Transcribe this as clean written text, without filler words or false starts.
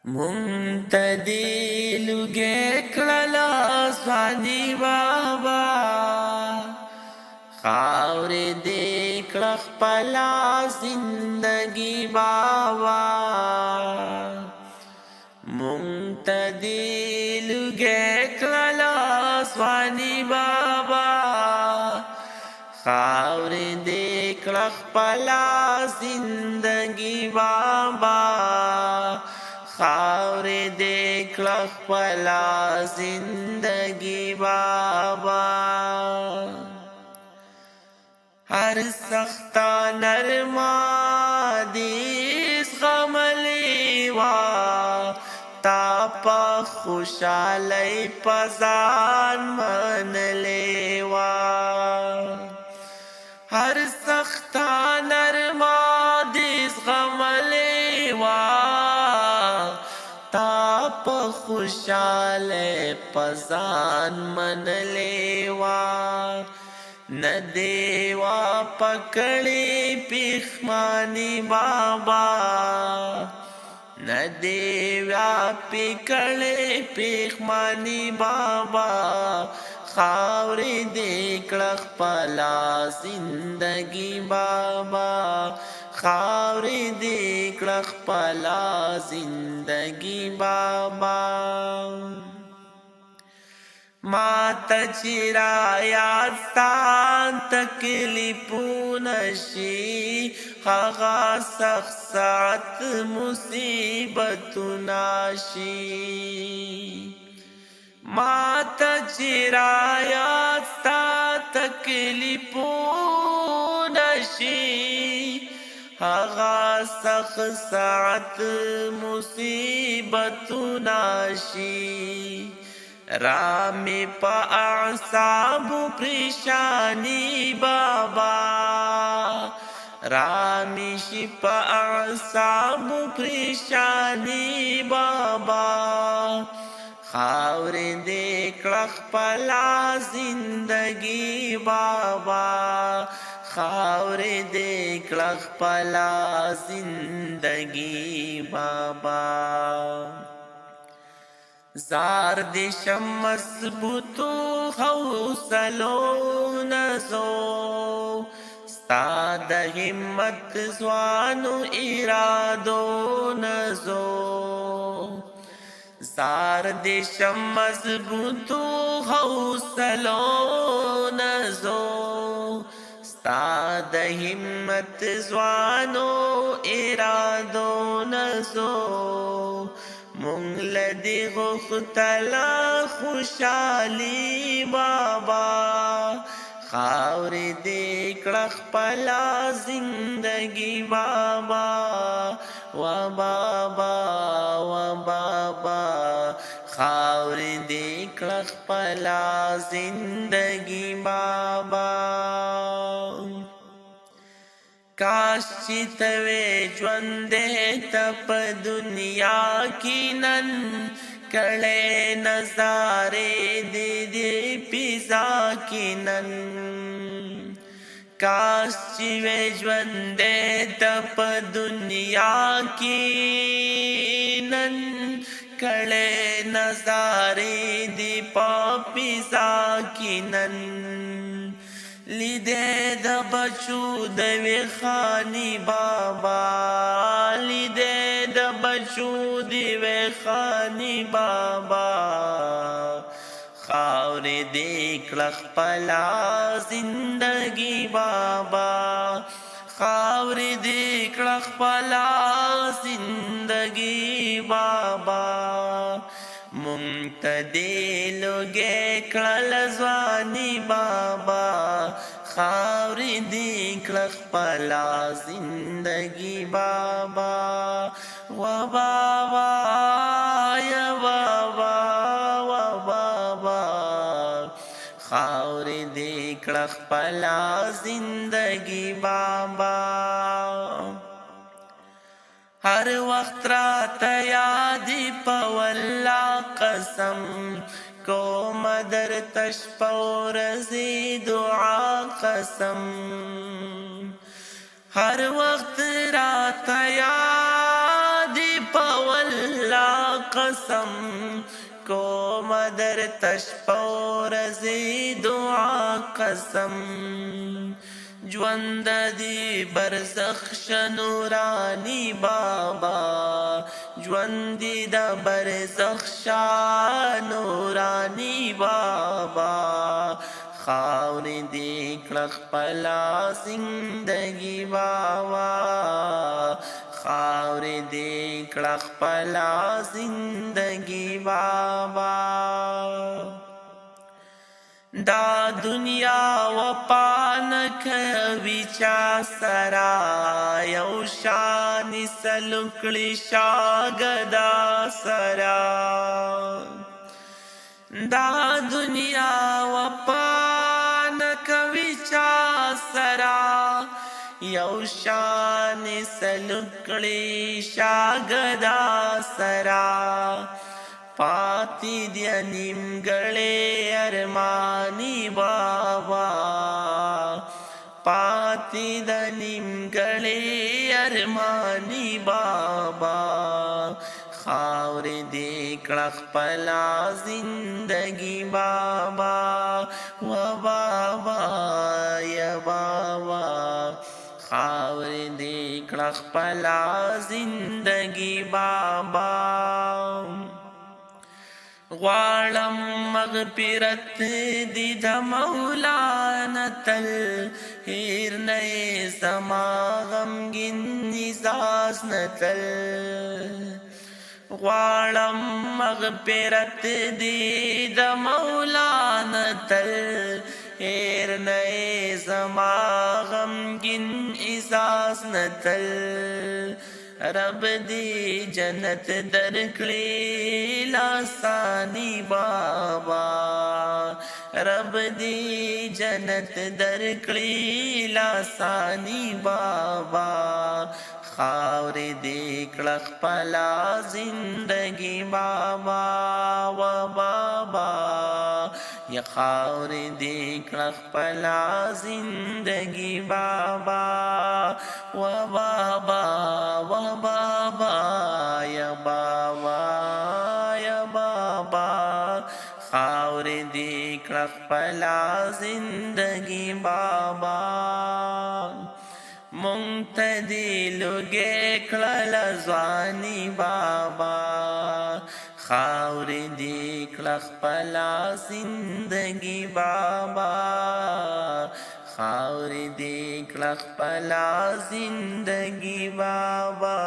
منتدی لوگے کړلا سوانی بابا خاور دې کړه خپلا زندگی بابا منتدی لوگے کړلا سوانی بابا خاور دې کړه خپلا زندگی بابا خاور دې کړه خپلا زندگی بابا هر سختا نرما دې زغملې وا تا په خوشالۍ پزان منلې وا هر سختا نرما دې زغملې وا تا په خوشاله پزان منلې وا ندیوا پکړې پخمانی بابا ندیوا پکړې پخمانی بابا خاورې دې کړه خپلا زندگی بابا خاورې دې کړه خپلا زندگی بابا ما تچرا یاستان تکلیفونه شي هغه سخت ساعت مصیبتونه شي ما تچرا یاستان تکلیفونه شي هغه سخت ساعت مصیبتونه شي رامی پا اعصاب پریشانی بابا رامی شی پا اعصاب پریشانی بابا خاور دې کړه خپلا زندگی بابا خاور دې کړه خپلا زندگی بابا زار دیشم مضبوطو حوصلو نزو ستا د همت ځوانو ارادو نزو زار دیشم مضبوطو حوصلو نزو ستا د همت ځوانو ارادو نزو مونږ لدی غختلا خوشالي بابا خاور دې کړه خپلا زندگی بابا وا بابا وا بابا خاور دې کړه خپلا زندگی بابا کاش چې توې ژوندې ته په دنیا کې نن کړې نظارې دې فضا کې نن کاش چې وې ژوندې ته په دنیا کې نن کړې نظارې دې په فضا کې نن لیدے د بچو د ویخانی بابا لیدے د بچو د ویخانی بابا خاور دې کړه خپلا زندگی بابا خاور دې کړه خپلا زندگی بابا منتدی لوگے کړه ځواني بابا خاور دې کړه خپلا زندگی بابا وا بابا یا بابا وا بابا خاور دې کړه خپلا زندگی بابا هر وخت راته یادی په والله قسم کوم در تشپ ورځې دعا قسم هر وخت راته یاد په والله قسم کوم در تشپور زی دعا قسم ژوند دی برزخ نورانی بابا ژوند دی د برزخ نورانی بابا خاورې دې کړه خپله زندګي بابا خاورې دې کړه خپله زندګي بابا دا دنیا وفا نه کوي چا سره یو شان سلوک کړي شاګدا سره دا دنیا وفا نه کوي چا سره یو شان سلوک کړي شاګدا سره پاتی دیا نیمګړی ارمانی بابا پاتی د نیمګړی ارمانی بابا خاورې دې کړه خپله زندګي بابا و بابا یا بابا خاورې دې کړه خپله زندګي بابا غواړم مغفرت دې د مولا نه تل هیر نه زما غمګین مزاج نه تل غواړم مغفرت دې د مولا نه تل هیر نه زما غمګین مزاج نه تل رب دی جنت درکړي لاسانی بابا رب دی جنت درکړي لاسانی بابا خاورې دې کړه خپله زندګي بابا و بابا یا خاورې دې کړه خپله زندګي بابا و بابا و بابا یا بابا یا بابا خاورې دې کړه خپله زندګي بابا مونږ ته دې لوږې کړله ځواني بابا خاورې دې کړه خپله زندګي بابا خاورې دې کړه خپله زندګي بابا